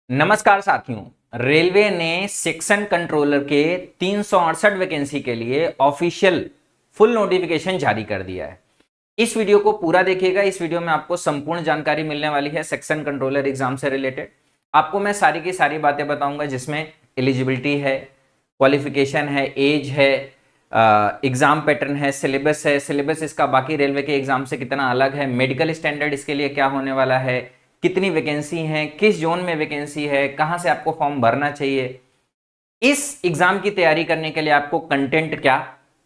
नमस्कार साथियों। रेलवे ने सेक्शन कंट्रोलर के 368 वैकेंसी के लिए ऑफिशियल फुल नोटिफिकेशन जारी कर दिया है। इस वीडियो को पूरा देखिएगा। इस वीडियो में आपको संपूर्ण जानकारी मिलने वाली है सेक्शन कंट्रोलर एग्जाम से रिलेटेड। आपको मैं सारी की सारी बातें बताऊंगा, जिसमें एलिजिबिलिटी है, क्वालिफिकेशन है, एज है, एग्जाम पैटर्न है, सिलेबस है, सिलेबस इसका बाकी रेलवे के एग्जाम से कितना अलग है, मेडिकल स्टैंडर्ड इसके लिए क्या होने वाला है, कितनी वैकेंसी है, किस जोन में वैकेंसी है, कहां से आपको फॉर्म भरना चाहिए, इस एग्जाम की तैयारी करने के लिए आपको कंटेंट क्या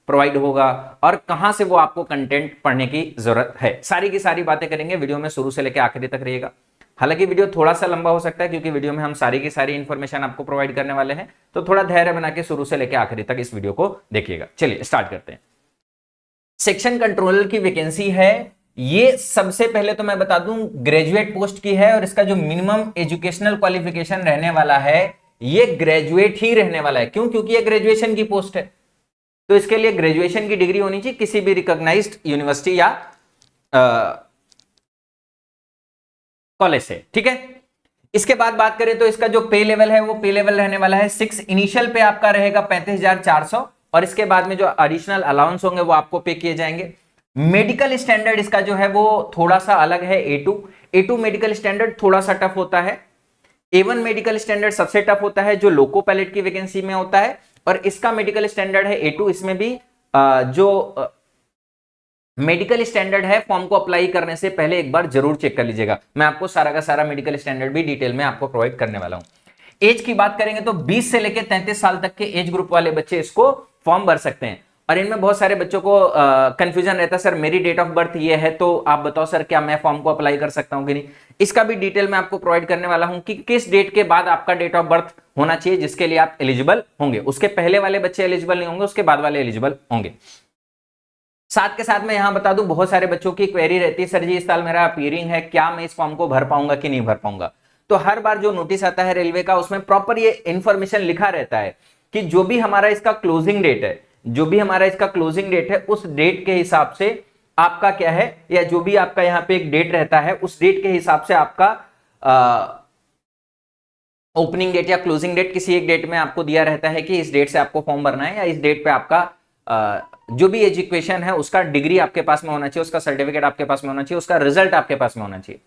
प्रोवाइड होगा और कहां से वो आपको कंटेंट पढ़ने की जरूरत है। सारी की सारी बातें करेंगे वीडियो में, शुरू से लेकर आखिरी तक रहिएगा। हालांकि वीडियो थोड़ा सा लंबा हो सकता है क्योंकि वीडियो में हम सारी की सारी इंफॉर्मेशन आपको प्रोवाइड करने वाले हैं, तो थोड़ा धैर्य बना के शुरू से लेकर आखिरी तक इस वीडियो को देखिएगा। चलिए स्टार्ट करते हैं। सेक्शन कंट्रोलर की वैकेंसी है, ये सबसे पहले तो मैं बता दूं ग्रेजुएट पोस्ट की है और इसका जो मिनिमम एजुकेशनल क्वालिफिकेशन रहने वाला है ये ग्रेजुएट ही रहने वाला है। क्यों? क्योंकि ये ग्रेजुएशन की पोस्ट है, तो इसके लिए ग्रेजुएशन की डिग्री होनी चाहिए किसी भी रिकॉग्नाइज्ड यूनिवर्सिटी या कॉलेज से। ठीक है, इसके बाद बात करें तो इसका जो पे लेवल है वो पे लेवल रहने वाला है 6। इनिशियल पे आपका रहेगा 35,400 और इसके बाद में जो एडिशनल अलाउंस होंगे वो आपको पे किए जाएंगे। मेडिकल स्टैंडर्ड इसका जो है वो थोड़ा सा अलग है। A2 मेडिकल स्टैंडर्ड थोड़ा सा टफ होता है। A1 मेडिकल स्टैंडर्ड सबसे टफ होता है जो लोको पायलट की वैकेंसी में होता है, और इसका मेडिकल स्टैंडर्ड है A2। इसमें भी जो मेडिकल स्टैंडर्ड है फॉर्म को अप्लाई करने से पहले एक बार जरूर चेक कर लीजिएगा। मैं आपको सारा का सारा मेडिकल स्टैंडर्ड भी डिटेल में आपको प्रोवाइड करने वाला हूं। एज की बात करेंगे तो 20 से लेकर 33 साल तक के एज ग्रुप वाले बच्चे इसको फॉर्म भर सकते हैं। और इनमें बहुत सारे बच्चों को कंफ्यूजन रहता है, सर मेरी डेट ऑफ बर्थ ये है तो आप बताओ सर क्या मैं फॉर्म को अप्लाई कर सकता हूं कि नहीं। इसका भी डिटेल मैं आपको प्रोवाइड करने वाला हूं कि किस डेट के बाद आपका डेट ऑफ बर्थ होना चाहिए जिसके लिए आप एलिजिबल होंगे। उसके पहले वाले बच्चे एलिजिबल नहीं होंगे, उसके बाद वाले एलिजिबल होंगे। साथ के साथ मैं यहां बता दूं बहुत सारे बच्चों की क्वेरी रहती है, सर जी इस साल मेरा अपीयरिंग है, क्या मैं इस फॉर्म को भर पाऊंगा कि नहीं भर पाऊंगा। तो हर बार जो नोटिस आता है रेलवे का उसमें प्रॉपर ये इंफॉर्मेशन लिखा रहता है कि जो भी हमारा इसका क्लोजिंग डेट है, जो भी हमारा इसका क्लोजिंग डेट है उस डेट के हिसाब से आपका क्या है, या जो भी आपका यहाँ पे एक डेट रहता है उस डेट के हिसाब से आपका ओपनिंग डेट या क्लोजिंग डेट किसी एक डेट में आपको दिया रहता है कि इस डेट से आपको फॉर्म भरना है, या इस डेट पे आपका जो भी एजुकेशन है उसका डिग्री आपके पास में होना चाहिए, उसका सर्टिफिकेट आपके पास में होना चाहिए, उसका रिजल्ट आपके पास में होना चाहिए।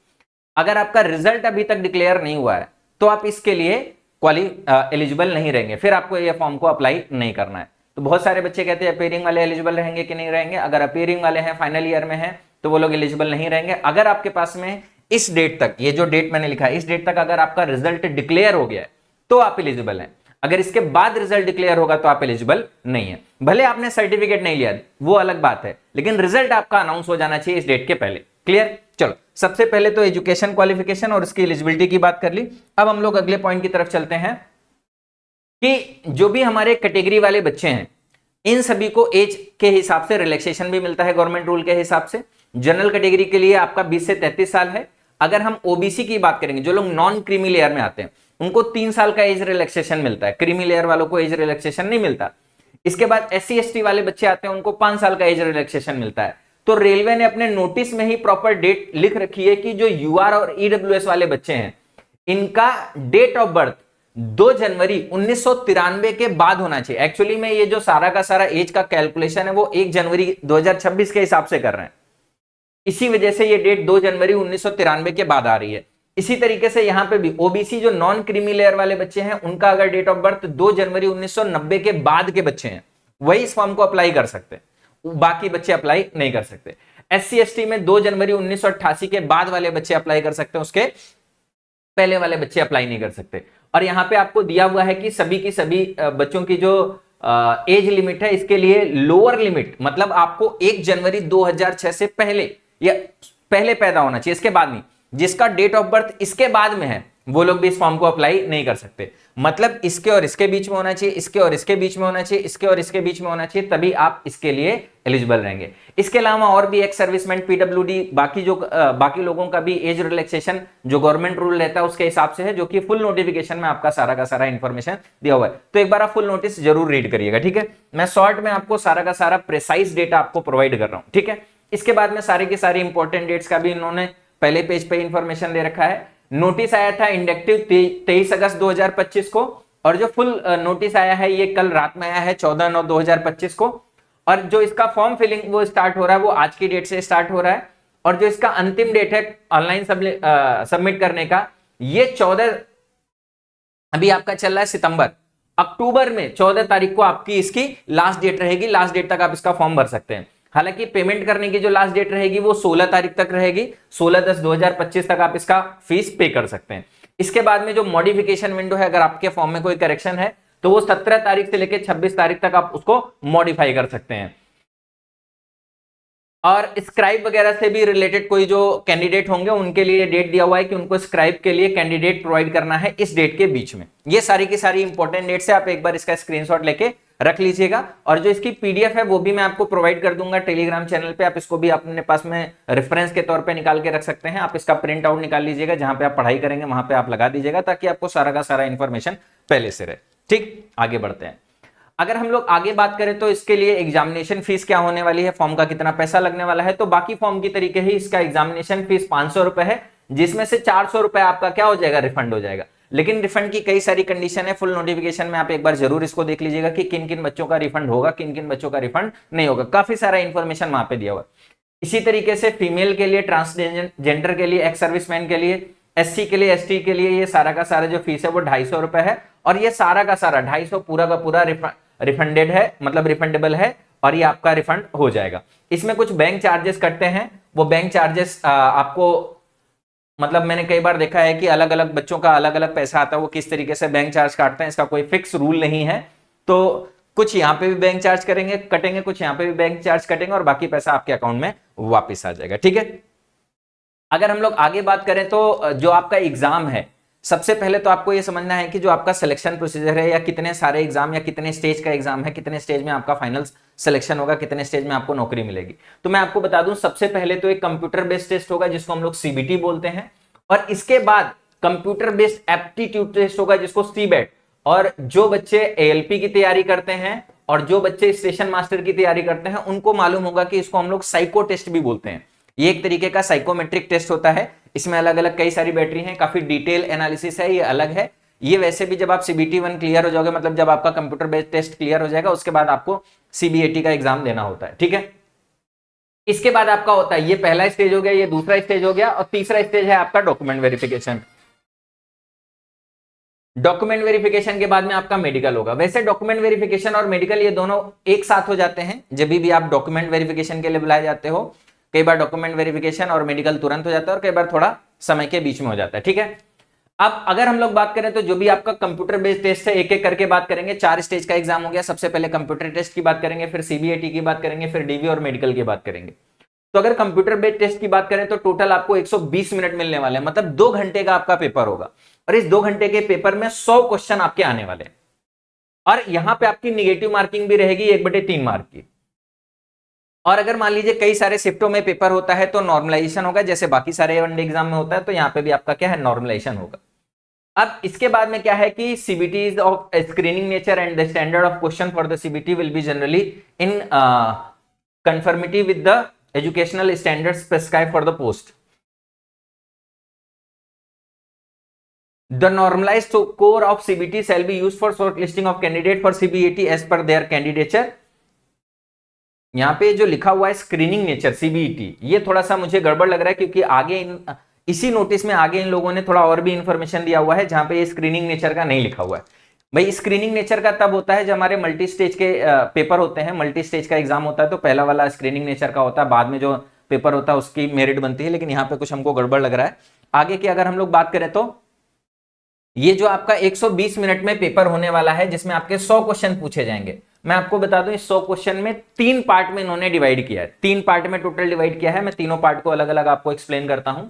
अगर आपका रिजल्ट अभी तक डिक्लेयर नहीं हुआ है तो आप इसके लिए एलिजिबल नहीं रहेंगे, फिर आपको ये फॉर्म को अप्लाई नहीं करना है। तो बहुत सारे बच्चे कहते हैं अपीयरिंग वाले एलिजिबल रहेंगे कि नहीं रहेंगे। अगर अपीयरिंग वाले हैं, फाइनल ईयर में हैं, तो वो लोग एलिजिबल नहीं रहेंगे। अगर आपके पास में इस डेट तक, ये जो डेट मैंने लिखा है इस डेट तक अगर आपका रिजल्ट डिक्लेयर हो गया है तो आप एलिजिबल हैं। अगर इसके बाद रिजल्ट डिक्लेयर होगा तो आप एलिजिबल नहीं है। भले आपने सर्टिफिकेट नहीं लिया वो अलग बात है, लेकिन रिजल्ट आपका अनाउंस हो जाना चाहिए इस डेट के पहले। क्लियर? चलो, सबसे पहले तो एजुकेशन क्वालिफिकेशन और इसकी एलिजिबिलिटी की बात कर ली। अब हम लोग अगले पॉइंट की तरफ चलते हैं कि जो भी हमारे कैटेगरी वाले बच्चे हैं इन सभी को एज के हिसाब से रिलैक्सेशन भी मिलता है गवर्नमेंट रूल के हिसाब से। जनरल कैटेगरी के लिए आपका 20 से 33 साल है। अगर हम ओबीसी की बात करेंगे, जो लोग नॉन क्रीमी लेयर में आते हैं, उनको 3 साल का एज रिलैक्सेशन मिलता है। क्रीमी लेयर वालों को एज रिलैक्सेशन नहीं मिलता। इसके बाद SC ST वाले बच्चे आते हैं, उनको 5 साल का एज रिलैक्सेशन मिलता है। तो रेलवे ने अपने नोटिस में ही प्रॉपर डेट लिख रखी है कि जो UR और EWS वाले बच्चे हैं इनका डेट ऑफ बर्थ 2 जनवरी 1993 के बाद होना चाहिए। एक्चुअली में ये जो सारा का सारा एज का कैलकुलेशन है वो 1 जनवरी 2026 के हिसाब से कर रहे हैं, इसी वजह से ये डेट 2 जनवरी 1993 के बाद आ रही है। इसी तरीके से यहां पे भी ओबीसी जो नॉन क्रीमी लेयर वाले बच्चे हैं उनका अगर डेट ऑफ बर्थ 2 जनवरी 1990 के बाद के बच्चे हैं वही इस फॉर्म को अप्लाई कर सकते हैं, बाकी बच्चे अप्लाई नहीं कर सकते। SC ST में 2 जनवरी 1988 के बाद वाले बच्चे अप्लाई कर सकते हैं, उसके पहले वाले बच्चे अप्लाई नहीं कर सकते। और यहां पे आपको दिया हुआ है कि सभी की सभी बच्चों की जो एज लिमिट है इसके लिए लोअर लिमिट, मतलब आपको 1 जनवरी 2006 से पहले या पहले पैदा होना चाहिए, इसके बाद नहीं। जिसका डेट ऑफ बर्थ इसके बाद में है वो लोग भी इस फॉर्म को अप्लाई नहीं कर सकते। मतलब इसके और इसके बीच में होना चाहिए, इसके और इसके बीच में होना चाहिए, इसके और इसके बीच में होना चाहिए, तभी आप इसके लिए एलिजिबल रहेंगे। इसके अलावा और भी एक्स सर्विसमैन, PWD, बाकी लोगों का भी एज रिलैक्सेशन जो गवर्नमेंट रूल रहता है उसके हिसाब से है, जो कि फुल नोटिफिकेशन में आपका सारा का सारा इंफॉर्मेशन दिया हुआ है। तो एक बार आप फुल नोटिस जरूर रीड करिएगा। ठीक है, मैं शॉर्ट में आपको सारा का सारा प्रिसाइज डेटा आपको प्रोवाइड कर रहा हूं। ठीक है, इसके बाद में सारी की सारी इंपॉर्टेंट डेट्स का भी इन्होंने पहले पेज पे इंफॉर्मेशन दे रखा है। नोटिस आया था इंडक्टिव 23 अगस्त 2025 को, और जो फुल नोटिस आया है ये कल रात में आया है 14/9/2025 को, और जो इसका फॉर्म फिलिंग वो स्टार्ट हो रहा है वो आज की डेट से स्टार्ट हो रहा है, और जो इसका अंतिम डेट है ऑनलाइन सबमिट करने का ये 14 अभी आपका चल रहा है सितंबर, अक्टूबर में 14 तारीख को आपकी इसकी लास्ट डेट रहेगी, लास्ट डेट तक आप इसका फॉर्म भर सकते हैं। हालांकि पेमेंट करने की जो लास्ट डेट रहेगी वो 16 तारीख तक रहेगी, 16/10/2025 तक आप इसका फीस पे कर सकते हैं। इसके बाद में जो मॉडिफिकेशन विंडो है, अगर आपके फॉर्म में कोई करेक्शन है तो वो 17 तारीख से लेकर 26 तारीख तक आप उसको मॉडिफाई कर सकते हैं। और स्क्राइब वगैरह से भी रिलेटेड कोई जो कैंडिडेट होंगे उनके लिए डेट दिया हुआ है कि उनको स्क्राइब के लिए कैंडिडेट प्रोवाइड करना है इस डेट के बीच में। ये सारी की सारी इंपॉर्टेंट डेट्स है, आप एक बार इसका स्क्रीनशॉट लेके रख लीजिएगा, और जो इसकी पीडीएफ है वो भी मैं आपको प्रोवाइड कर दूंगा टेलीग्राम चैनल पे, आप इसको भी अपने पास में रेफरेंस के तौर पे निकाल के रख सकते हैं। आप इसका प्रिंट आउट निकाल लीजिएगा, जहां पे आप पढ़ाई करेंगे वहां पे आप लगा दीजिएगा, ताकि आपको सारा का सारा इंफॉर्मेशन पहले से रहे। ठीक, आगे बढ़ते हैं। अगर हम लोग आगे बात करें तो इसके लिए एग्जामिनेशन फीस क्या होने वाली है, फॉर्म का कितना पैसा लगने वाला है, तो बाकी फॉर्म की तरीके ही इसका एग्जामिनेशन फीस 500 रुपए है, जिसमें से 400 रुपए आपका क्या हो जाएगा, रिफंड हो जाएगा। लेकिन रिफंड की कई सारी कंडीशन है, फुल नोटिफिकेशन में आप एक बार जरूर इसको देख लीजिएगा कि किन किन बच्चों का रिफंड होगा, किन किन बच्चों का रिफंड नहीं होगा, काफी सारा इंफॉर्मेशन वहां पे दिया हुआ है। इसी तरीके से फीमेल के लिए, ट्रांसजेंडर के लिए, एक्स सर्विसमैन के लिए, एससी के लिए, एसटी के लिए ये सारा का सारा जो फीस है वो 250 रुपए है, और ये सारा का सारा 250 पूरा का पूरा रिफंडेड है, मतलब रिफंडेबल है, और ये आपका रिफंड हो जाएगा। इसमें कुछ बैंक चार्जेस कटते हैं, वो बैंक चार्जेस आपको, मतलब मैंने कई बार देखा है कि अलग अलग बच्चों का अलग अलग पैसा आता है, वो किस तरीके से बैंक चार्ज काटते हैं इसका कोई फिक्स रूल नहीं है। तो कुछ यहाँ पे भी बैंक चार्ज कटेंगे, कुछ यहाँ पे भी बैंक चार्ज कटेंगे, और बाकी पैसा आपके अकाउंट में वापिस आ जाएगा। ठीक है, अगर हम लोग आगे बात करें तो जो आपका एग्जाम है, सबसे पहले तो आपको ये समझना है कि जो आपका सिलेक्शन प्रोसीजर है, या कितने सारे एग्जाम या कितने स्टेज का एग्जाम है, कितने स्टेज में आपका फाइनल सिलेक्शन होगा, कितने स्टेज में आपको नौकरी मिलेगी। तो मैं आपको बता दूं, सबसे पहले तो एक कंप्यूटर बेस्ड टेस्ट होगा जिसको हम लोग सीबीटी बोलते हैं, और इसके बाद कंप्यूटर बेस्ड एप्टीट्यूड टेस्ट होगा जिसको सीबेट। और जो बच्चे एएलपी की तैयारी करते हैं और जो बच्चे स्टेशन मास्टर की तैयारी करते हैं उनको मालूम होगा कि इसको हम लोग साइको टेस्ट भी बोलते हैं। ये एक तरीके का साइकोमेट्रिक टेस्ट होता है, इसमें अलग अलग कई सारी बैटरी हैं, काफी डिटेल एनालिसिस है, ये अलग है। ये वैसे भी जब आप सीबीटी 1 क्लियर हो जाओगे, मतलब जब आपका कंप्यूटर बेस्ड टेस्ट क्लियर हो जाएगा, उसके बाद आपको सीबीएटी का एग्जाम देना होता है। ठीक है, इसके बाद आपका होता है, ये पहला स्टेज हो गया, ये दूसरा स्टेज हो गया, और तीसरा स्टेज है आपका डॉक्यूमेंट वेरिफिकेशन। डॉक्यूमेंट वेरिफिकेशन के बाद में आपका मेडिकल होगा। वैसे डॉक्यूमेंट वेरिफिकेशन और मेडिकल ये दोनों एक साथ हो जाते हैं, जब भी आप डॉक्यूमेंट वेरिफिकेशन के लिए बुलाए जाते हो। कई बार डॉक्यूमेंट वेरिफिकेशन और मेडिकल तुरंत हो जाता है, और कई बार थोड़ा समय के बीच में हो जाता है। ठीक है, अब अगर हम लोग बात करें तो जो भी आपका कंप्यूटर बेस्ड टेस्ट है, एक एक करके बात करेंगे। 4 स्टेज का एग्जाम हो गया, सबसे पहले कंप्यूटर टेस्ट की बात करेंगे, फिर सीबीएटी की बात करेंगे, फिर डीवी और मेडिकल की बात करेंगे। तो अगर कंप्यूटर बेस्ड टेस्ट की बात करें तो टोटल आपको 120 मिनट मिलने वाले हैं, मतलब 2 घंटे का आपका पेपर होगा, और इस 2 घंटे के पेपर में 100 क्वेश्चन आपके आने वाले हैं, और यहां पे आपकी निगेटिव मार्किंग भी रहेगी 1/3 मार्क की। और अगर मान लीजिए कई सारे शिफ्टों में पेपर होता है तो नॉर्मलाइजेशन होगा, जैसे बाकी सारे वनडे एग्जाम में होता है, तो यहाँ पे भी आपका क्या है, नॉर्मलाइजेशन होगा। अब इसके बाद में क्या है कि CBT is of screening nature and the standard of question for the CBT will be generally in conformity with the educational standards prescribed for the post. The normalized score of CBT shall be used for shortlisting of candidate for CBAT as per their candidature। यहाँ पे जो लिखा हुआ है screening nature CBT, ये थोड़ा सा मुझे गड़बड़ लग रहा है, क्योंकि आगे इसी नोटिस में आगे इन लोगों ने थोड़ा और भी इंफॉर्मेशन दिया हुआ है जहां पे ये स्क्रीनिंग नेचर का नहीं लिखा हुआ है। भाई स्क्रीनिंग नेचर का तब होता है जब हमारे मल्टी स्टेज के पेपर होते हैं, मल्टी स्टेज का एग्जाम होता है, तो पहला वाला स्क्रीनिंग नेचर का होता है, बाद में जो पेपर होता है उसकी मेरिट बनती है। लेकिन यहाँ पे कुछ हमको गड़बड़ लग रहा है। आगे की अगर हम लोग बात करें तो ये जो आपका 120 मिनट में पेपर होने वाला है, जिसमें आपके 100 क्वेश्चन पूछे जाएंगे। मैं आपको बता दूं, इस 100 क्वेश्चन में 3 पार्ट में इन्होंने डिवाइड किया है, 3 पार्ट में टोटल डिवाइड किया है। मैं तीनों पार्ट को अलग अलग आपको एक्सप्लेन करता हूं।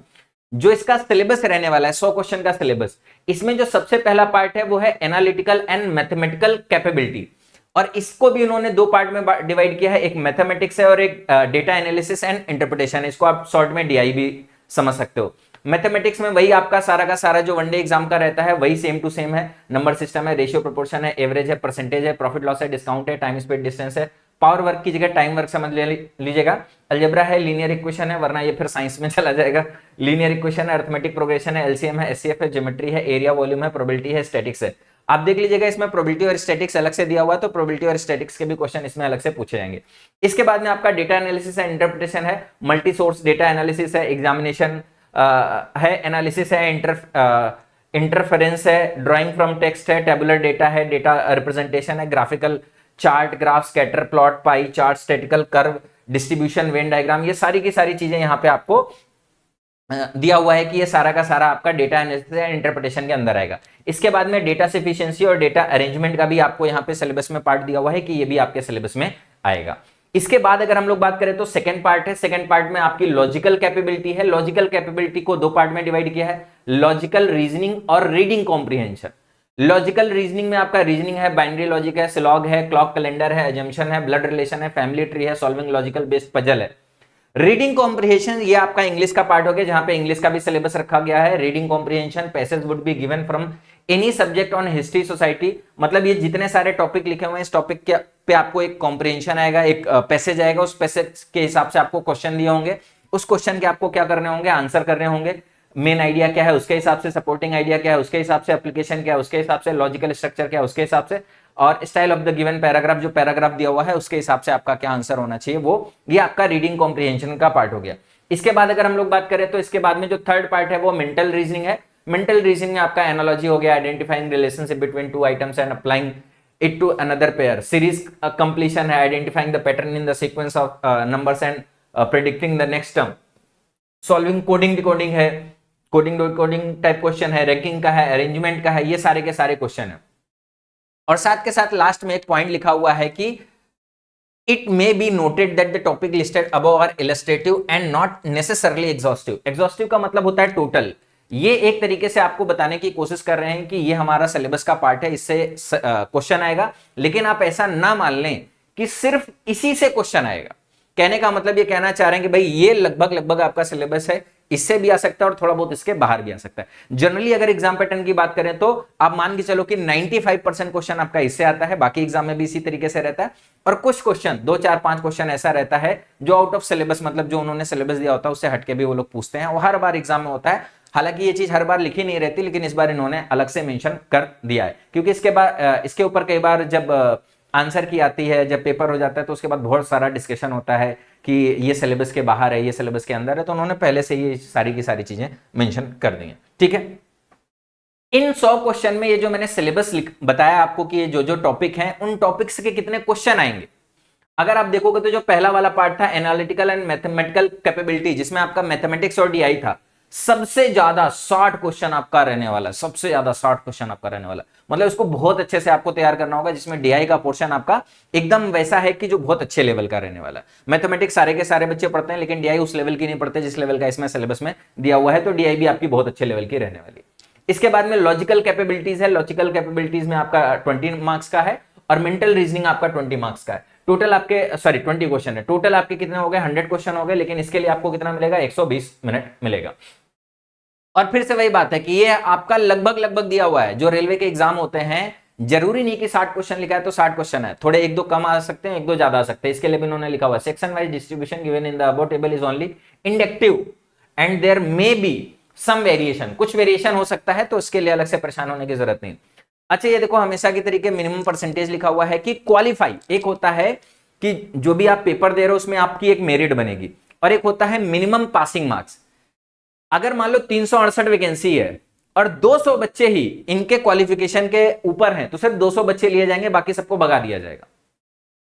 जो इसका सिलेबस रहने वाला है 100 क्वेश्चन का सिलेबस, इसमें जो सबसे पहला पार्ट है वो है एनालिटिकल एंड मैथमेटिकल कैपेबिलिटी, और इसको भी इन्होंने 2 पार्ट में डिवाइड किया है, एक मैथमेटिक्स है और एक डेटा एनालिसिस एंड इंटरप्रिटेशन। इसको आप शॉर्ट में डीआई भी समझ सकते हो। मैथमेटिक्स में वही आपका सारा का सारा जो वनडे एग्जाम का रहता है वही सेम टू सेम है। नंबर सिस्टम है, रेशियो प्रोपोर्शन है, एवरेज है, परसेंटेज है, प्रॉफिट लॉस है, डिस्काउंट है, टाइम स्पीड डिस्टेंस है, पावर वर्क की जगह टाइम वर्क समझ लीजिएगा। अलजेब्रा है, लीनियर इक्वेशन है, वरना ये फिर साइंस में चला जाएगा। लीनियर इक्वेशन है, अरिथमेटिक प्रोग्रेशन है, एलसीएम है, एचसीएफ है, ज्योमेट्री है, एरिया वॉल्यूम है, प्रोबेबिलिटी है, स्टैटिक्स है। आप देख लीजिएगा इसमें प्रोबेबिलिटी और स्टैटिक्स अलग से दिया हुआ है, तो प्रोबेबिलिटी और स्टैटिक्स के भी क्वेश्चन इसमें अलग से पूछे जाएंगे। इसके बाद में आपका डेटा एनालिसिस है, इंटरप्रिटेशन है, मल्टी सोर्स डेटा एनालिसिस है, एग्जामिनेशन है, एनालिसिस है, इंटरफेरेंस है, ड्राइंग फ्रॉम टेक्स्ट है, टेबुलर डेटा है, डेटा रिप्रेजेंटेशन है, graphical chart, graph, scatter plot, pie chart, statistical curve, distribution, Venn diagram, ये सारी की सारी चीजें यहाँ पे आपको दिया हुआ है कि ये सारा का सारा आपका डेटा एनालिसिस एंड इंटरप्रिटेशन के अंदर आएगा। इसके बाद में डेटा सफिशिएंसी और डेटा अरेंजमेंट का भी आपको यहाँ पे सिलेबस में पार्ट दिया हुआ है कि ये भी आपके सिलेबस में आएगा। इसके बाद अगर हम लोग बात करें तो सेकंड पार्ट है। सेकंड पार्ट में आपकी लॉजिकल कैपेबिलिटी है। लॉजिकल कैपेबिलिटी को दो पार्ट में डिवाइड किया है, लॉजिकल रीजनिंग और रीडिंग कॉम्प्रिहेंशन। लॉजिकल रीजनिंग में आपका रीजनिंग है, बाइनरी लॉजिक है, स्लॉग है, क्लॉक कैलेंडर है, अजम्पशन है, ब्लड रिलेशन है, फैमिली ट्री है, सॉल्विंग लॉजिकल बेस्ड पजल है। रीडिंग कॉम्प्रिहेंशन ये आपका इंग्लिश का पार्ट हो गया, जहां पे इंग्लिश का भी सिलेबस रखा गया है। Reading comprehension passage would be given from any subject on history society, मतलब ये जितने सारे टॉपिक लिखे हुए हैं इस टॉपिक के पे आपको एक कॉम्प्रिहेंशन आएगा, एक पैसेज आएगा, उस पैसेज के हिसाब से आपको क्वेश्चन दिए होंगे, उस क्वेश्चन के आपको क्या करने होंगे, आंसर करने होंगे। मेन आइडिया क्या है उसके हिसाब से, सपोर्टिंग आइडिया क्या है उसके हिसाब से, एप्लीकेशन क्या है उसके हिसाब से, लॉजिकल स्ट्रक्चर क्या है उसके हिसाब से, और style of the given paragraph, जो पैराग्राफ दिया हुआ है उसके हिसाब से आपका क्या आंसर होना चाहिए, वो ये आपका रीडिंग कॉम्प्रिहेंशन का पार्ट हो गया। इसके बाद अगर हम लोग बात करें तो इसके बाद में जो थर्ड पार्ट है वो मेंटल रीजनिंग है। मेंटल रीजनिंग में आपका एनालॉजी हो गया, identifying relationship between two items and applying it to another pair, series completion है, identifying the pattern in the sequence of numbers and predicting the next term, solving coding decoding है, coding decoding type question है, ranking का है, arrangement का है, ये सारे के सारे क्वेश्चन है। और साथ के साथ लास्ट में एक पॉइंट लिखा हुआ है कि it may be noted that the topic listed above are illustrative and not necessarily exhaustive. Exhaustive का मतलब होता है टोटल। ये एक तरीके से आपको बताने की कोशिश कर रहे हैं कि ये हमारा सिलेबस का पार्ट है, इससे क्वेश्चन आएगा, लेकिन आप ऐसा ना मान लें कि सिर्फ इसी से क्वेश्चन आएगा। कहने का मतलब ये कहना चाह रहे हैं कि भाई ये लगभग आपका सिलेबस है, इससे भी आ सकता है और थोड़ा बहुत इसके बाहर भी आ सकता है। जनरली अगर एग्जाम पैटर्न की बात करें तो आप मान के चलो कि 95% क्वेश्चन आपका इससे आता है, बाकी एग्जाम में भी इसी तरीके से रहता है, और कुछ क्वेश्चन 2 4 5 क्वेश्चन ऐसा रहता है जो आउट ऑफ सिलेबस, मतलब जो उन्होंने सिलेबस दिया होता है उससे हटके भी वो लोग पूछते हैं, वो हर बार एग्जाम में होता है। हालांकि ये चीज हर बार लिखी नहीं रहती, लेकिन इस बार इन्होंने अलग से मेंशन कर दिया है, क्योंकि इसके बाद इसके ऊपर कई बार जब आंसर की आती है, जब पेपर हो जाता है, तो उसके बाद बहुत सारा डिस्कशन होता है कि ये सिलेबस के बाहर है, ये सिलेबस के अंदर है, तो उन्होंने पहले से ये सारी की सारी चीजें मेंशन कर दी हैं। ठीक है, इन 100 क्वेश्चन में ये जो मैंने सिलेबस बताया आपको कि ये जो जो टॉपिक हैं उन टॉपिक्स के कितने क्वेश्चन आएंगे, अगर आप देखोगे तो जो पहला वाला पार्ट था एनालिटिकल एंड मैथमेटिकल कैपेबिलिटी, जिसमें आपका मैथमेटिक्स और डीआई था, सबसे ज्यादा 60 क्वेश्चन आपका रहने वाला है, सबसे ज्यादा 60 क्वेश्चन आपका रहने वाला, मतलब इसको बहुत अच्छे से आपको तैयार करना होगा, जिसमें डीआई का पोर्शन आपका एकदम वैसा है कि जो बहुत अच्छे लेवल का रहने वाला है। मैथमेटिक्स सारे के सारे बच्चे पढ़ते हैं, लेकिन डीआई उस लेवल की नहीं पढ़ते जिस लेवल का इसमें सिलेबस में दिया हुआ है, तो डीआई भी आपकी बहुत अच्छे लेवल की रहने वाली है। इसके बाद में लॉजिकल कैपेबिलिटीज है। लॉजिकल कैपेबिलिटीज में आपका 20 मार्क्स का है, और मेंटल रीजनिंग आपका 20 मार्क्स का है। टोटल आपके 20 क्वेश्चन है, टोटल आपके कितने हो गए, 100 क्वेश्चन हो गए, लेकिन इसके लिए आपको कितना मिलेगा, 120 मिनट मिलेगा। और फिर से वही बात है कि ये आपका लगभग दिया हुआ है। जो रेलवे के एग्जाम होते हैं, जरूरी नहीं कि 60 क्वेश्चन लिखा है तो 60 क्वेश्चन है, थोड़े 1-2 कम आ सकते हैं, 1-2 ज्यादा आ सकते हैं। इसके लिए भी इन्होंने लिखा हुआ है section wise distribution given in the above table is only inductive and there may be some variation, कुछ वेरिएशन हो सकता है, तो इसके लिए अलग से परेशान होने की जरूरत नहीं। अच्छा, ये देखो हमेशा की तरीके मिनिमम परसेंटेज लिखा हुआ है कि क्वालिफाई, एक होता है कि जो भी आप पेपर दे रहे हो उसमें आपकी एक मेरिट बनेगी, और एक होता है मिनिमम पासिंग मार्क्स। अगर मान लो 368 वैकेंसी है और 200 बच्चे ही इनके क्वालिफिकेशन के ऊपर हैं, तो सिर्फ 200 बच्चे लिए जाएंगे, बाकी सबको भगा दिया जाएगा।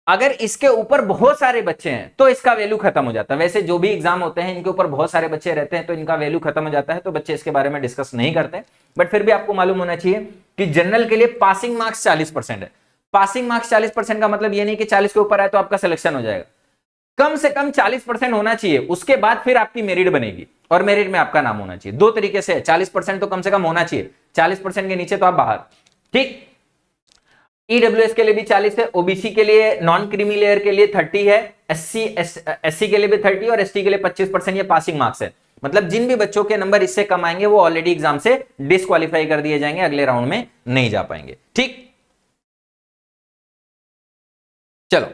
अगर इसके ऊपर बहुत सारे बच्चे हैं तो इसका वैल्यू खत्म हो जाता है। वैसे जो भी एग्जाम होते हैं इनके ऊपर बहुत सारे बच्चे रहते हैं तो इनका वैल्यू खत्म हो जाता है, तो बच्चे इसके बारे में डिस्कस नहीं करते। बट फिर भी आपको मालूम होना चाहिए कि जनरल के लिए पासिंग मार्क्स 40% है। पासिंग मार्क्स 40% का मतलब ये नहीं कि 40 के ऊपर आए तो आपका सिलेक्शन हो जाएगा, कम से कम 40% होना चाहिए, उसके बाद फिर आपकी मेरिट बनेगी और मेरिट में आपका नाम होना चाहिए। दो तरीके से है, 40% तो कम से कम होना चाहिए, 40% के नीचे तो आप बाहर। ठीक, ईडब्ल्यूएस के लिए भी 40 है, ओबीसी के लिए नॉन क्रीमी लेयर के लिए 30 है, एससी के लिए भी 30 और एसटी के लिए 25% ये पासिंग मार्क्स है। मतलब जिन भी बच्चों के नंबर इससे कम आएंगे वो ऑलरेडी एग्जाम से डिस्क्वालीफाई कर दिए जाएंगे, अगले राउंड में नहीं जा पाएंगे। ठीक, चलो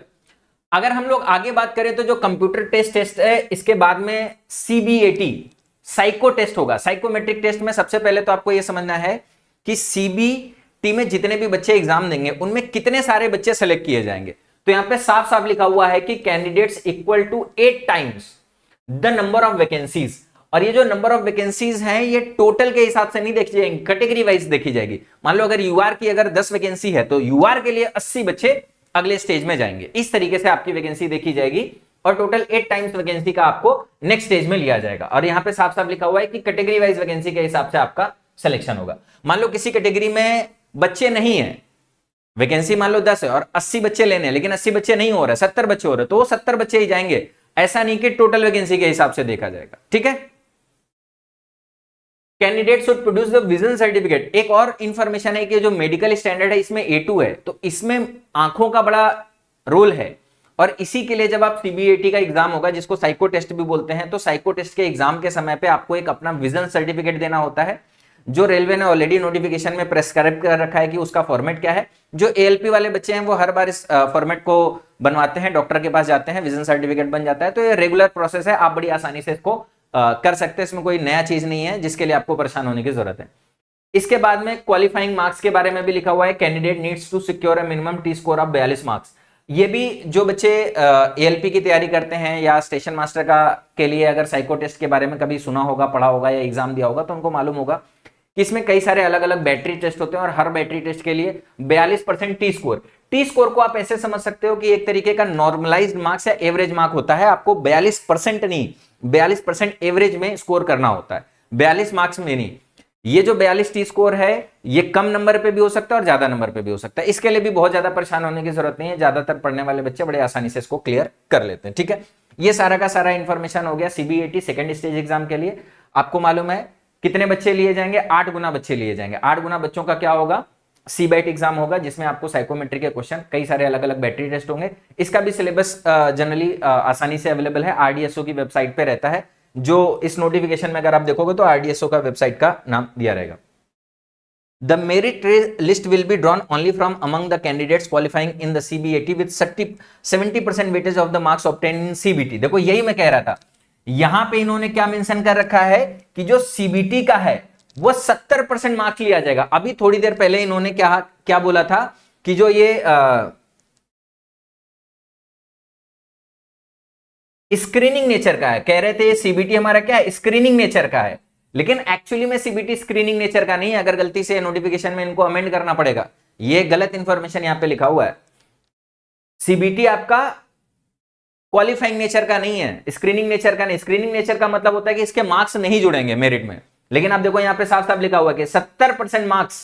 अगर हम लोग आगे बात करें तो जो कंप्यूटर टेस्ट है, इसके बाद में सीबीएटी साइको टेस्ट होगा। साइकोमेट्रिक टेस्ट में सबसे पहले तो आपको यह समझना है कि सीबीटी में जितने भी बच्चे एग्जाम देंगे उनमें कितने सारे बच्चे सेलेक्ट किए जाएंगे। तो यहां पे साफ साफ लिखा हुआ है कि candidates equal to 8 times the number of vacancies. और ये जो नंबर ऑफ वैकेंसीज हैं ये टोटल के हिसाब से नहीं देखी जाएंगी, कैटेगरी वाइज देखी जाएगी। मान लो अगर यूआर की अगर 10 वैकेंसी है तो यूआर के लिए 80 बच्चे अगले स्टेज में जाएंगे। इस तरीके से आपकी वैकेंसी देखी जाएगी और टोटल 8 टाइम्स वैकेंसी का आपको नेक्स्ट स्टेज में लिया जाएगा। और यहां पे साफ साफ लिखा हुआ है कि कैटेगरी वाइज वैकेंसी के हिसाब से आपका सिलेक्शन होगा। मान लो किसी कैटेगरी में बच्चे नहीं है, वैकेंसी मान लो 10 है और 80 बच्चे लेने हैं, लेकिन 80 बच्चे नहीं हो रहे, 70 बच्चे हो रहे, तो वो 70 बच्चे ही जाएंगे। ऐसा नहीं कि टोटल वैकेंसी के हिसाब से देखा जाएगा, ठीक है। Candidate should produce the vision certificate. एक और इंफॉर्मेशन है कि जो मेडिकल स्टैंडर्ड है इसमें A2 है, तो इसमें आंखों का बड़ा रोल है। और इसी के लिए जब आप सीबीएटी का एग्जाम होगा, जिसको साइको टेस्ट भी बोलते हैं, तो साइको टेस्ट के एग्जाम के समय पे आपको एक अपना विजन सर्टिफिकेट देना होता है, जो रेलवे ने ऑलरेडी नोटिफिकेशन में प्रेस्क्राइब कर रखा है कि उसका फॉर्मेट क्या है। जो एएलपी वाले बच्चे हैं वो हर बार इस फॉर्मेट को बनवाते हैं, डॉक्टर के पास जाते हैं, विजन सर्टिफिकेट बन जाता है। तो ये रेगुलर प्रोसेस है, आप बड़ी आसानी से इसको कर सकते हैं, इसमें कोई नया चीज नहीं है जिसके लिए आपको परेशान होने की जरूरत है। इसके बाद में क्वालिफाइंग मार्क्स के बारे में भी लिखा हुआ है, candidate needs to secure a minimum T score of 42 marks. ये भी जो बच्चे एएलपी की तैयारी करते हैं या स्टेशन मास्टर का के लिए अगर साइको टेस्ट के बारे में कभी सुना होगा, पढ़ा होगा या एग्जाम दिया होगा, तो उनको मालूम होगा कि इसमें कई सारे अलग अलग बैटरी टेस्ट होते हैं और हर बैटरी टेस्ट के लिए 42% टी स्कोर। टी स्कोर को आप ऐसे समझ सकते हो कि एक तरीके का नॉर्मलाइज्ड मार्क्स या एवरेज मार्क होता है। आपको 42% नहीं, 42% एवरेज में स्कोर करना होता है, 42 मार्क्स में नहीं। ये जो 42 टी स्कोर है ये कम नंबर पे भी हो सकता है और ज्यादा नंबर पे भी हो सकता है। इसके लिए भी बहुत ज्यादा परेशान होने की जरूरत नहीं है, ज्यादातर पढ़ने वाले बच्चे बड़े आसानी से इसको क्लियर कर लेते हैं, ठीक है। ये सारा का सारा इंफॉर्मेशन हो गया सीबीएटी सेकंड स्टेज एग्जाम के लिए। आपको मालूम है कितने बच्चे लिए जाएंगे? 8 गुना बच्चे लिए जाएंगे। 8 गुना बच्चों का क्या होगा? सीबैट एग्जाम होगा, जिसमें आपको साइकोमेट्री के क्वेश्चन, कई सारे अलग अलग बैटरी टेस्ट होंगे। इसका भी सिलेबस जनरली आसानी से अवेलेबल है, आरडीएसओ की वेबसाइट पे रहता है। जो इस नोटिफिकेशन में अगर आप देखोगे तो आरडीएसओ का वेबसाइट का नाम दिया रहेगा। The merit list will be drawn only from among the candidates qualifying in the CBAT with 70% weightage of the marks obtained in CBT। देखो यही मैं कह रहा था, यहां पे इन्होंने क्या मेंशन कर रखा है कि जो सीबीटी का है वो 70% मार्क्स लिया जाएगा। अभी थोड़ी देर पहले इन्होंने क्या बोला था कि जो ये स्क्रीनिंग नेचर का है, कह रहे थे ये सीबीटी हमारा क्या है, स्क्रीनिंग नेचर का है, लेकिन एक्चुअली में सीबीटी स्क्रीनिंग नेचर का नहीं है। अगर गलती से नोटिफिकेशन में इनको अमेंड करना पड़ेगा, ये गलत इंफॉर्मेशन यहां पे लिखा हुआ है। सीबीटी आपका क्वालिफाइंग नेचर का नहीं है, स्क्रीनिंग नेचर का नहीं। स्क्रीनिंग नेचर का मतलब होता है कि इसके मार्क्स नहीं जुड़ेंगे मेरिट में, लेकिन आप देखो यहां पे साफ साफ लिखा हुआ है कि 70% मार्क्स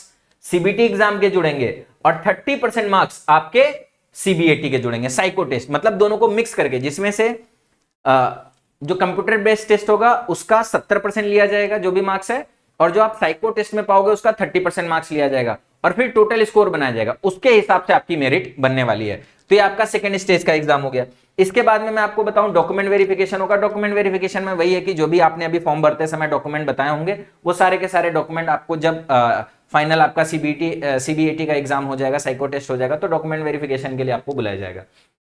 सीबीटी एग्जाम के जुड़ेंगे और 30% मार्क्स आपके सीबीएटी के जुड़ेंगे, साइको टेस्ट, मतलब दोनों को मिक्स करके, जिसमें से जो कंप्यूटर बेस्ड टेस्ट होगा उसका 70% लिया जाएगा जो भी मार्क्स है, और जो आप साइको टेस्ट में पाओगे उसका 30% मार्क्स लिया जाएगा, और फिर टोटल स्कोर बनाया जाएगा, उसके हिसाब से आपकी मेरिट बनने वाली है। तो ये आपका सेकंड स्टेज का एग्जाम हो गया। इसके बाद में मैं आपको बताऊं डॉक्यूमेंट वेरिफिकेशन होगा। डॉक्यूमेंट वेरिफिकेशन में वही है कि जो भी आपने अभी फॉर्म भरते समय डॉक्यूमेंट बताए होंगे, वो सारे के सारे डॉक्यूमेंट आपको जब फाइनल आपका सीबीएटी का एग्जाम हो जाएगा, साइको टेस्ट हो जाएगा, तो डॉक्यूमेंट वेरिफिकेशन के लिए आपको बुलाया जाएगा।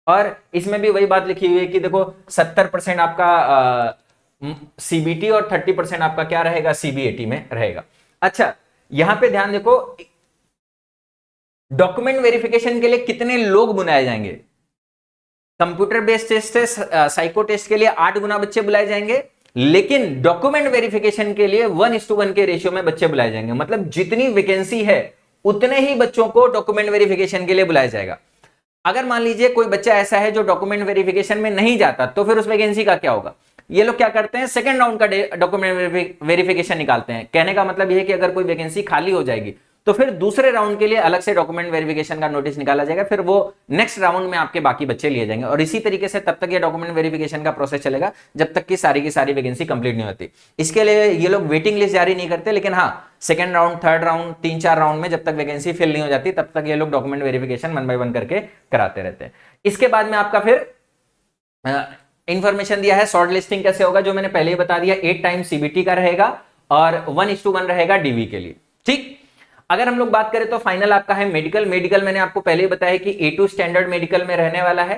और इसमें भी वही बात लिखी हुई है कि देखो 70% आपका सीबीटी और 30% आपका क्या रहेगा, सीबीएटी में रहेगा। अच्छा, यहां पे ध्यान देखो, डॉक्यूमेंट वेरिफिकेशन के लिए कितने लोग बुलाए जाएंगे? कंप्यूटर बेस्ड टेस्ट से साइको टेस्ट के लिए 8 गुना बच्चे बुलाए जाएंगे, लेकिन डॉक्यूमेंट वेरिफिकेशन के लिए 1:1 के रेशियो में बच्चे बुलाए जाएंगे। मतलब जितनी वैकेंसी है उतने ही बच्चों को डॉक्यूमेंट वेरिफिकेशन के लिए बुलाया जाएगा। अगर मान लीजिए कोई बच्चा ऐसा है जो डॉक्यूमेंट वेरिफिकेशन में नहीं जाता, तो फिर उस वैकेंसी का क्या होगा? ये लोग क्या करते हैं, सेकंड राउंड का डॉक्यूमेंट वेरिफिकेशन निकालते हैं। कहने का मतलब यह है कि अगर कोई वैकेंसी खाली हो जाएगी तो फिर दूसरे राउंड के लिए अलग से डॉक्यूमेंट वेरिफिकेशन का नोटिस निकाला जाएगा, फिर वो नेक्स्ट राउंड में आपके बाकी बच्चे लिए जाएंगे। और इसी तरीके से तब तक ये डॉक्यूमेंट वेरिफिकेशन का प्रोसेस चलेगा जब तक कि सारी की सारी वैकेंसी कंप्लीट नहीं होती। इसके लिए ये लोग वेटिंग लिस्ट जारी नहीं करते, लेकिन हाँ, second round, third round, 3-4 round में जब तक वैकेंसी फिल नहीं हो जाती तब तक ये लोग डॉक्यूमेंट वेरिफिकेशन 1 बाय 1 करके कराते रहते हैं। इसके बाद में आपका फिर इंफॉर्मेशन दिया है शॉर्ट लिस्टिंग कैसे होगा, जो मैंने पहले ही बता दिया। 8 टाइम सीबीटी का रहेगा और 1:1 रहेगा डीवी के लिए, ठीक। अगर हम लोग बात करें तो फाइनल आपका है मेडिकल। मेडिकल मैंने आपको पहले ही बताया कि A2 स्टैंडर्ड मेडिकल में रहने वाला है।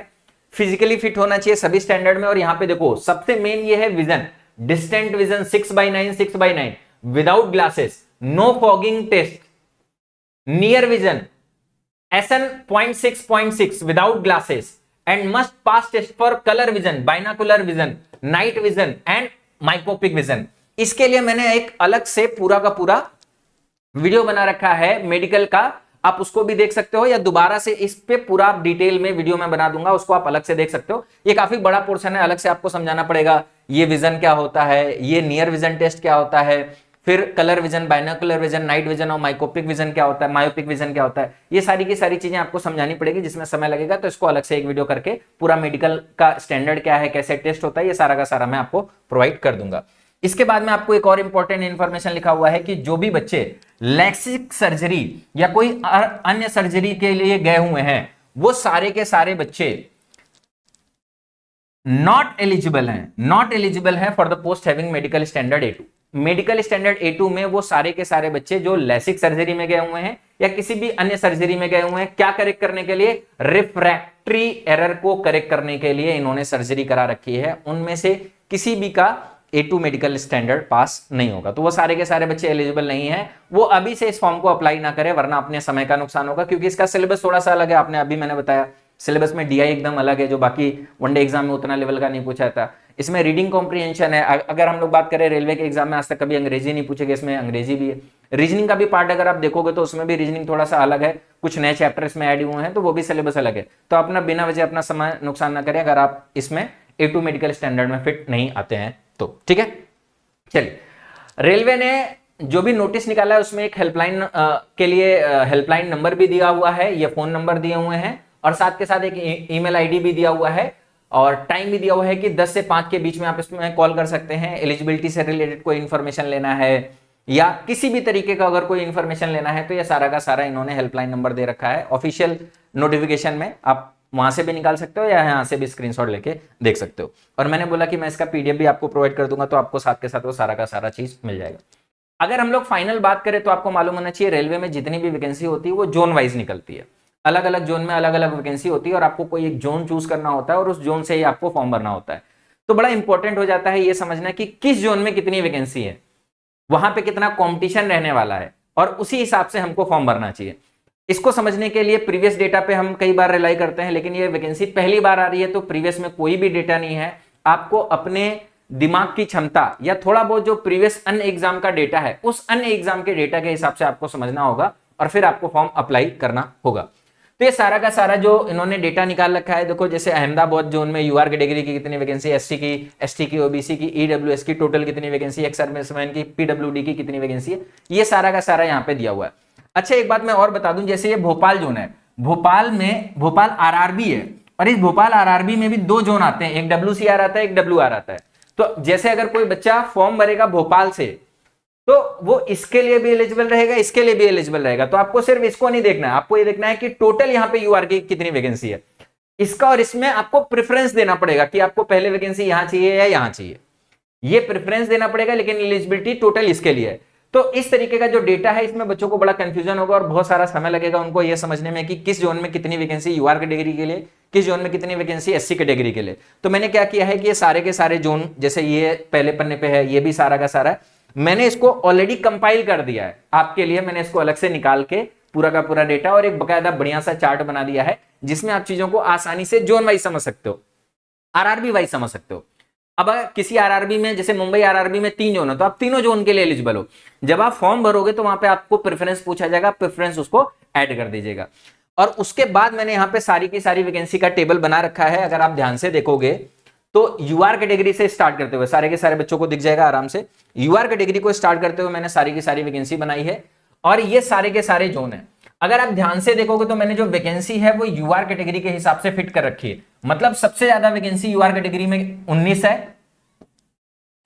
फिजिकली फिट होना चाहिए सभी स्टैंडर्ड में। और यहां पे देखो सबसे मेन ये है vision, distant vision 6/9 6/9 without glasses, no fogging test, near vision SN 0.6 without glasses and must pass test for colour vision, binocular vision, night vision and myopic vision. इसके लिए मैंने एक अलग से पूरा का पूरा वीडियो बना रखा है मेडिकल का, आप उसको भी देख सकते हो, या दोबारा से इस पे पूरा डिटेल में वीडियो में बना दूंगा, उसको आप अलग से देख सकते हो। ये काफी बड़ा पोर्शन है, अलग से आपको समझाना पड़ेगा ये विजन क्या होता है, ये नियर विजन टेस्ट क्या होता है, फिर colour vision, binocular vision, night vision और माइकोपिक विजन क्या होता है, मायोपिक विजन क्या होता है। ये सारी की सारी चीजें आपको समझानी पड़ेगी, जिसमें समय लगेगा। तो इसको अलग से एक वीडियो करके पूरा मेडिकल का स्टैंडर्ड क्या है, कैसे टेस्ट होता है, ये सारा का सारा मैं आपको प्रोवाइड कर दूंगा। इसके बाद में आपको एक और इंपॉर्टेंट इंफॉर्मेशन लिखा हुआ है कि जो भी बच्चे लैसिक सर्जरी या कोई अन्य सर्जरी के लिए गए हुए हैं, वो सारे के सारे बच्चे नॉट एलिजिबल है for the post having medical standard A2। Medical standard A2 में वो सारे के सारे बच्चे जो लैसिक सर्जरी में गए हुए हैं या किसी भी अन्य सर्जरी में गए हुए हैं, क्या करेक्ट करने के लिए, रिफ्रैक्टरी एरर को करेक्ट करने के लिए इन्होंने सर्जरी करा रखी है, उनमें से किसी भी का A2 मेडिकल स्टैंडर्ड पास नहीं होगा। तो वो सारे के सारे बच्चे एलिजिबल नहीं है। वो अभी से इस फॉर्म को अप्लाई ना करें, वरना अपने समय का नुकसान होगा, क्योंकि इसका सिलेबस थोड़ा सा अलग है। आपने अभी मैंने बताया सिलेबस में DI एकदम अलग है, जो बाकी वनडे एग्जाम में उतना लेवल का नहीं पूछा था। इसमें रीडिंग कॉम्प्रिहेंशन है। अगर हम लोग बात करें रेलवे के एग्जाम में आज तक कभी अंग्रेजी नहीं पूछे गए, इसमें अंग्रेजी भी है। रीजनिंग का भी पार्ट अगर आप देखोगे तो उसमें भी रीजनिंग थोड़ा सा अलग है, कुछ नए चैप्टर इसमें ऐड हुए हैं, तो वो भी सिलेबस अलग है। तो अपना बिना वजह अपना समय नुकसान ना करें अगर आप इसमें A2 मेडिकल स्टैंडर्ड में फिट नहीं आते हैं तो, ठीक है। चलिए, रेलवे ने जो भी नोटिस निकाला है उसमें एक हेल्पलाइन के लिए हेल्पलाइन नंबर भी दिया हुआ है, ये फोन नंबर दिए हुए हैं, और साथ के साथ एक ईमेल आईडी भी दिया हुआ है, और टाइम भी दिया हुआ है कि 10 से 5 के बीच में आप इसमें कॉल कर सकते हैं। एलिजिबिलिटी से रिलेटेड कोई इन्फॉर्मेशन लेना है या किसी भी तरीके का अगर कोई इन्फॉर्मेशन लेना है, तो ये सारा का सारा इन्होंने हेल्पलाइन नंबर दे रखा है ऑफिशियल नोटिफिकेशन में। आप वहां से भी निकाल सकते हो या यहाँ से भी स्क्रीनशॉट लेके देख सकते हो। और मैंने बोला कि मैं इसका PDF भी आपको प्रोवाइड कर दूंगा, तो आपको साथ के साथ वो सारा का सारा चीज मिल जाएगा। अगर हम लोग फाइनल बात करें तो आपको मालूम होना चाहिए रेलवे में जितनी भी वैकेंसी होती है वो जोन वाइज निकलती है। अलग अलग जोन में अलग अलग वैकेंसी होती है, और आपको कोई एक जोन चूज करना होता है और उस जोन से ही आपको फॉर्म भरना होता है। तो बड़ा इंपॉर्टेंट हो जाता है ये समझना कि किस जोन में कितनी वैकेंसी है, वहां पे कितना कॉम्पिटिशन रहने वाला है, और उसी हिसाब से हमको फॉर्म भरना चाहिए। इसको समझने के लिए प्रीवियस डेटा पे हम कई बार रिलाई करते हैं, लेकिन ये वैकेंसी पहली बार आ रही है तो प्रीवियस में कोई भी डेटा नहीं है। आपको अपने दिमाग की क्षमता या थोड़ा बहुत जो प्रीवियस अन्य एग्जाम का डेटा है, उस अन्य एग्जाम के डेटा के हिसाब से आपको समझना होगा, और फिर आपको फॉर्म अप्लाई करना होगा। तो ये सारा का सारा जो इन्होंने डेटा निकाल रखा है, देखो जैसे अहमदाबाद जोन में UR कैटेगरी की कितनी वैकेंसी, ST की OBC की, EWS की टोटल कितनी वैकेंसी, एक्स सर्विसमैन की, PWD की कितनी वैकेंसी है, ये सारा का सारा यहाँ पे दिया हुआ है। अच्छा, एक बात मैं और बता दूं, जैसे ये भोपाल जोन है, भोपाल में भोपाल RRB है, और इस भोपाल RRB में भी 2 जोन आते हैं, एक WCR आता है, एक WR आता है। तो जैसे अगर कोई बच्चा फॉर्म भरेगा भोपाल से, तो वो इसके लिए भी एलिजिबल रहेगा, इसके लिए भी एलिजिबल रहेगा। तो आपको सिर्फ इसको नहीं देखना है, आपको ये देखना है कि टोटल यहाँ पे UR की कितनी वैकेंसी है, इसका और इसमें आपको प्रेफरेंस देना पड़ेगा कि आपको पहले वैकेंसी यहां चाहिए या यहां चाहिए, ये प्रेफरेंस देना पड़ेगा, लेकिन एलिजिबिलिटी टोटल इसके लिए है। तो इस तरीके का जो डेटा है, इसमें बच्चों को बड़ा कंफ्यूजन होगा और बहुत सारा समय लगेगा उनको ये समझने में कि किस जोन में कितनी वैकेंसी UR कैटेगरी के लिए, किस जोन में कितनी वैकेंसी SC कैटेगरी के लिए। तो मैंने क्या किया है कि ये सारे के सारे जोन, जैसे ये पहले पन्ने पे है, ये भी सारा का सारा मैंने इसको ऑलरेडी कंपाइल कर दिया है आपके लिए। मैंने इसको अलग से निकाल के पूरा का पूरा डेटा और एक बकायदा बढ़िया सा चार्ट बना दिया है, जिसमें आप चीजों को आसानी से जोन वाइज समझ सकते हो, RRB वाइज समझ सकते हो। अब किसी RRB में, जैसे मुंबई RRB में 3 जोन है, तो आप तीनों जोन के लिए एलिजिबल हो। जब आप फॉर्म भरोगे तो वहां पे आपको प्रेफरेंस पूछा जाएगा, प्रेफरेंस उसको ऐड कर दीजिएगा। और उसके बाद मैंने यहाँ पे सारी की सारी वैकेंसी का टेबल बना रखा है। अगर आप ध्यान से देखोगे तो UR कैटेगरी से स्टार्ट करते हुए सारे के सारे बच्चों को दिख जाएगा आराम से। UR कैटेगरी को स्टार्ट करते हुए मैंने सारी की सारी वैकेंसी बनाई है, और ये सारे के सारे जोन है। अगर आप ध्यान से देखोगे तो मैंने जो वैकेंसी है वो UR कैटेगरी के हिसाब से फिट कर रखी है। मतलब सबसे ज्यादा वैकेंसी UR कैटेगरी में 19 है,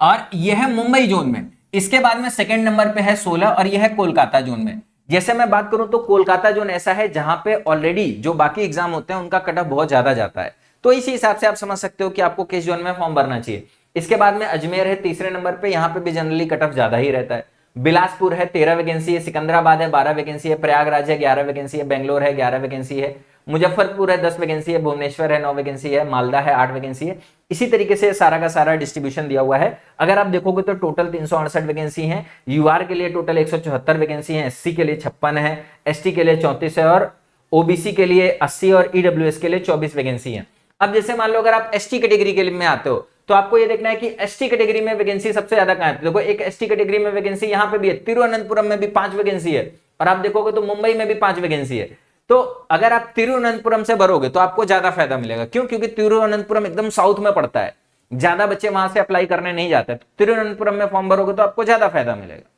और यह है मुंबई जोन में। इसके बाद में सेकंड नंबर पे है 16, और यह है कोलकाता जोन में। जैसे मैं बात करूं तो कोलकाता जोन ऐसा है जहां पे ऑलरेडी जो बाकी एग्जाम होते हैं उनका कट ऑफ बहुत ज्यादा जाता है, तो इसी हिसाब से आप समझ सकते हो कि आपको किस जोन में फॉर्म भरना चाहिए। इसके बाद में अजमेर है तीसरे नंबर पे, यहाँ पे भी जनरली कट ऑफ ज्यादा ही रहता है। बिलासपुर है 13 वैकेंसी है, सिकंदराबाद है 12 वैकेंसी है, प्रयागराज है 11 वैकेंसी है, बेंगलोर है 11 वैकेंसी है, मुजफ्फरपुर है 10 वैकेंसी है, भुवनेश्वर है 9 वैकेंसी है, मालदा है 8 वैकेंसी है। इसी तरीके से सारा का सारा डिस्ट्रीब्यूशन दिया हुआ है। अगर आप देखोगे तो टोटल 368 वैकेंसी है, यूआर के लिए टोटल 174 वैकेंसी है, एससी के लिए 56 है, एसटी के लिए 34 है और ओबीसी के लिए 80 और ईडब्ल्यूएस के लिए 24 वैकेंसी है। अब जैसे मान लो अगर आप एसटी कैटेगरी के लिए में आते हो तो आपको ये देखना है कि एसटी कैटेगरी में वैकेंसी सबसे ज्यादा कहां है। देखो एक एसटी कैटेगरी में वैकेंसी यहां पे भी है, तिरुवनंतपुरम में भी 5 वैकेंसी है और आप देखोगे तो मुंबई में भी 5 वैकेंसी है। तो अगर आप तिरुवनंतपुरम से भरोगे तो आपको ज्यादा फायदा मिलेगा। क्यों? क्योंकि तिरुवनंतपुरम एकदम साउथ में पड़ता है, ज्यादा बच्चे वहां से अप्लाई करने नहीं जाते। तो तिरुवनंतपुरम में फॉर्म भरोगे तो आपको ज्यादा फायदा मिलेगा।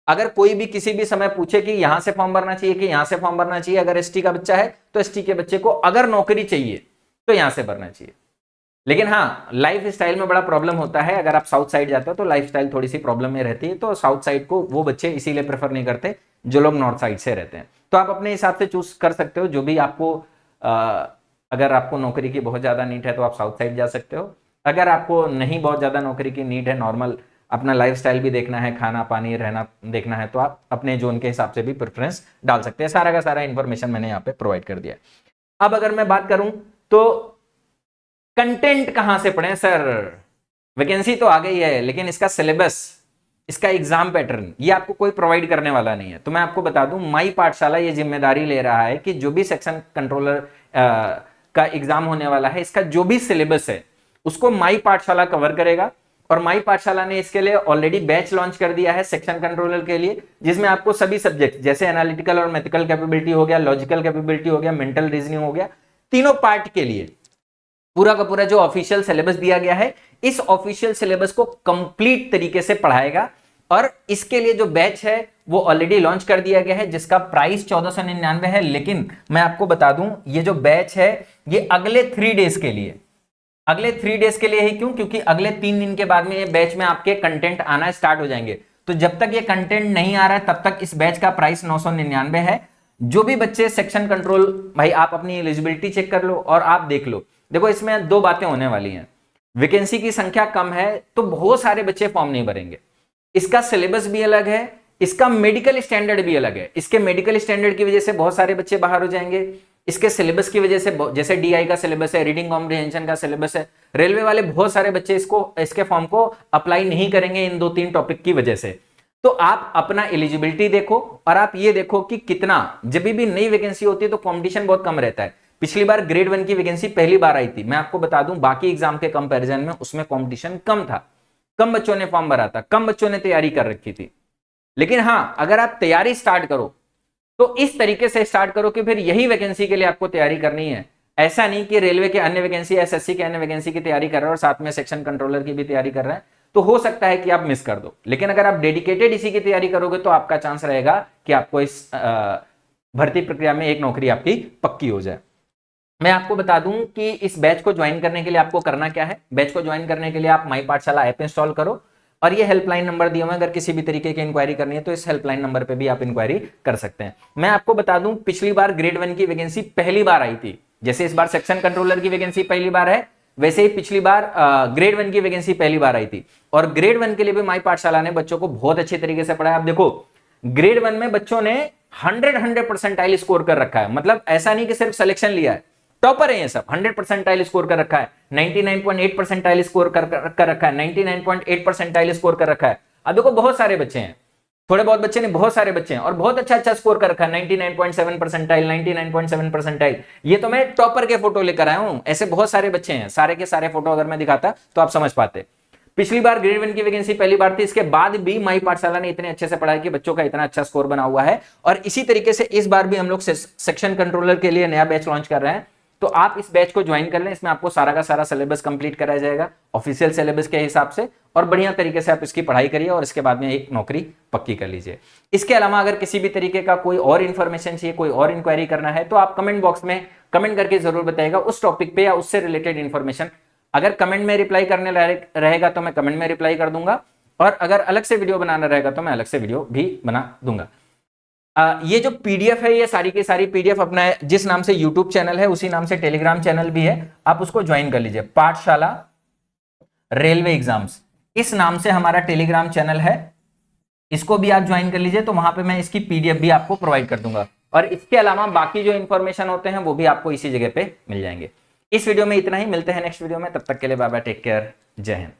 अगर कोई भी किसी भी समय पूछे कि यहां से फॉर्म भरना चाहिए कि यहां से फॉर्म भरना चाहिए, अगर एसटी का बच्चा है तो एसटी के बच्चे को अगर नौकरी चाहिए तो यहां से भरना चाहिए। लेकिन हाँ, लाइफ स्टाइल में बड़ा प्रॉब्लम होता है। अगर आप साउथ साइड जाते हो तो लाइफ स्टाइल थोड़ी सी प्रॉब्लम में रहती है, तो साउथ साइड को वो बच्चे इसीलिए प्रेफर नहीं करते जो लोग नॉर्थ साइड से रहते हैं। तो आप अपने हिसाब से चूज कर सकते हो जो भी आपको, अगर आपको नौकरी की बहुत ज्यादा नीड है तो आप साउथ साइड जा सकते हो। अगर आपको नहीं बहुत ज्यादा नौकरी की नीड है, नॉर्मल अपना लाइफ स्टाइल भी देखना है, खाना पानी रहना देखना है, तो आप अपने जोन के हिसाब से भी प्रेफरेंस डाल सकते हैं। सारा का सारा इंफॉर्मेशन मैंने यहाँ पे प्रोवाइड कर दिया। अब अगर मैं बात करूं तो कंटेंट कहां से पढ़ें सर? वैकेंसी तो आ गई है लेकिन इसका सिलेबस, इसका एग्जाम पैटर्न ये आपको कोई प्रोवाइड करने वाला नहीं है। तो मैं आपको बता दूं, माई पाठशाला ये जिम्मेदारी ले रहा है कि जो भी सेक्शन कंट्रोलर का एग्जाम होने वाला है, इसका जो भी सिलेबस है उसको माई पाठशाला कवर करेगा। और माई पाठशाला ने इसके लिए ऑलरेडी बैच लॉन्च कर दिया है सेक्शन कंट्रोलर के लिए, जिसमें आपको सभी सब्जेक्ट जैसे एनालिटिकल और मैथमेटिकल कैपेबिलिटी हो गया, लॉजिकल कैपेबिलिटी हो गया, मेंटल रीजनिंग हो गया, तीनों पार्ट के लिए पूरा का पूरा जो ऑफिशियल सिलेबस दिया गया है, इस ऑफिशियल सिलेबस को कंप्लीट तरीके से पढ़ाएगा। और इसके लिए जो बैच है वो ऑलरेडी लॉन्च कर दिया गया है, जिसका प्राइस 1499 है। लेकिन मैं आपको बता दूं, ये जो बैच है ये अगले 3 डेज के लिए, अगले 3 डेज के लिए ही। क्यों? क्योंकि अगले 3 दिन के बाद में ये बैच में आपके कंटेंट आना स्टार्ट हो जाएंगे। तो जब तक ये कंटेंट नहीं आ रहा है तब तक इस बैच का प्राइस 999 है। जो भी बच्चे सेक्शन कंट्रोल, भाई आप अपनी एलिजिबिलिटी चेक कर लो और आप देख लो। देखो इसमें 2 बातें होने वाली हैं। वैकेंसी की संख्या कम है तो बहुत सारे बच्चे फॉर्म नहीं भरेंगे। इसका सिलेबस भी अलग है, इसका मेडिकल स्टैंडर्ड भी अलग है। इसके मेडिकल स्टैंडर्ड की वजह से बहुत सारे बच्चे बाहर हो जाएंगे। इसके सिलेबस की वजह से, जैसे डीआई का सिलेबस है, रीडिंग कॉम्प्रिहेंशन का सिलेबस है, रेलवे वाले बहुत सारे बच्चे इसके फॉर्म को अप्लाई नहीं करेंगे इन 2-3 टॉपिक की वजह से। तो आप अपना एलिजिबिलिटी देखो और आप ये देखो कि कितना, जब भी नई वैकेंसी होती है तो कंपटीशन बहुत कम रहता है। पिछली बार ग्रेड 1 की वैकेंसी पहली बार आई थी, मैं आपको बता दूं बाकी एग्जाम के कंपैरिजन में उसमें कंपटीशन कम था, कम बच्चों ने फॉर्म भरा था, कम बच्चों ने तैयारी कर रखी थी। लेकिन हां, अगर आप तैयारी स्टार्ट करो तो इस तरीके से स्टार्ट करो कि फिर यही वैकेंसी के लिए आपको तैयारी करनी है। ऐसा नहीं कि रेलवे के अन्य वैकेंसी, एसएससी के अन्य वैकेंसी की तैयारी कर रहे हो और साथ में सेक्शन कंट्रोलर की भी तैयारी कर रहे हैं, तो हो सकता है कि आप मिस कर दो। लेकिन अगर आप डेडिकेटेड इसी की तैयारी करोगे तो आपका चांस रहेगा कि आपको इस भर्ती प्रक्रिया में एक नौकरी आपकी पक्की हो जाए। मैं आपको बता दूं कि इस बैच को ज्वाइन करने के लिए आपको करना क्या है। बैच को ज्वाइन करने के लिए आप माई पाठशाला ऐप इंस्टॉल करो और ये हेल्पलाइन नंबर दिए हुए हैं, अगर किसी भी तरीके की इंक्वायरी करनी है तो इस हेल्पलाइन नंबर पे भी आप इंक्वायरी कर सकते हैं। मैं आपको बता दूं, पिछली बार ग्रेड 1 की वैकेंसी पहली बार आई थी, जैसे इस बार सेक्शन कंट्रोलर की वैकेंसी पहली बार है, वैसे ही पिछली बार ग्रेड 1 की वैकेंसी पहली बार आई थी। और ग्रेड 1 के लिए भी माई पाठशाला ने बच्चों को बहुत अच्छे तरीके से पढ़ाया। आप देखो ग्रेड 1 में बच्चों ने 100% स्कोर कर रखा है। मतलब ऐसा नहीं कि सिर्फ सिलेक्शन लिया है, टॉपर है ये सब, 100% स्कोर कर रखा है, 99.8% स्कोर कर रखा है, 99.8% स्कोर कर रखा है। अब देखो बहुत सारे बच्चे हैं, थोड़े बहुत बच्चे नहीं, बहुत सारे बच्चे हैं और बहुत अच्छा स्कोर कर रखा है, 99.7%, 99.7%। ये तो मैं टॉपर के फोटो लेकर आया हूं, ऐसे बहुत सारे बच्चे हैं। सारे के सारे फोटो अगर मैं दिखाता तो आप समझ पाते। पिछली बार ग्रेड 1 की वैकेंसी पहली बार थी, इसके बाद भी माई पाठशाला ने इतने अच्छे से पढ़ाया कि बच्चों का इतना अच्छा स्कोर बना हुआ है। और इसी तरीके से इस बार भी हम लोग सेक्शन कंट्रोलर के लिए नया बैच लॉन्च कर रहे हैं, तो आप इस बैच को ज्वाइन कर लें। इसमें आपको सारा का सारा सिलेबस कंप्लीट कराया जाएगा ऑफिशियल सिलेबस के हिसाब से, और बढ़िया तरीके से आप इसकी पढ़ाई करिए और इसके बाद में एक नौकरी पक्की कर लीजिए। इसके अलावा अगर किसी भी तरीके का कोई और इन्फॉर्मेशन चाहिए, कोई और इंक्वायरी करना है, तो आप कमेंट बॉक्स में कमेंट करके जरूर बताइएगा उस टॉपिक पे या उससे रिलेटेड इन्फॉर्मेशन। अगर कमेंट में रिप्लाई करने रहेगा तो मैं कमेंट में रिप्लाई कर दूंगा, और अगर अलग से वीडियो बनाना रहेगा तो मैं अलग से वीडियो भी बना दूंगा। ये जो पीडीएफ है, ये सारी की सारी पीडीएफ अपना जिस नाम से यूट्यूब चैनल है उसी नाम से टेलीग्राम चैनल भी है, आप उसको ज्वाइन कर लीजिए। पाठशाला रेलवे एग्जाम्स इस नाम से हमारा टेलीग्राम चैनल है, इसको भी आप ज्वाइन कर लीजिए। तो वहां पे मैं इसकी पीडीएफ भी आपको प्रोवाइड कर दूंगा। और इसके अलावा बाकी जो इन्फॉर्मेशन होते हैं वो भी आपको इसी जगह पे मिल जाएंगे। इस वीडियो में इतना ही, मिलते हैं नेक्स्ट वीडियो में, तब तक के लिए बाय बाय, टेक केयर, जय हिंद।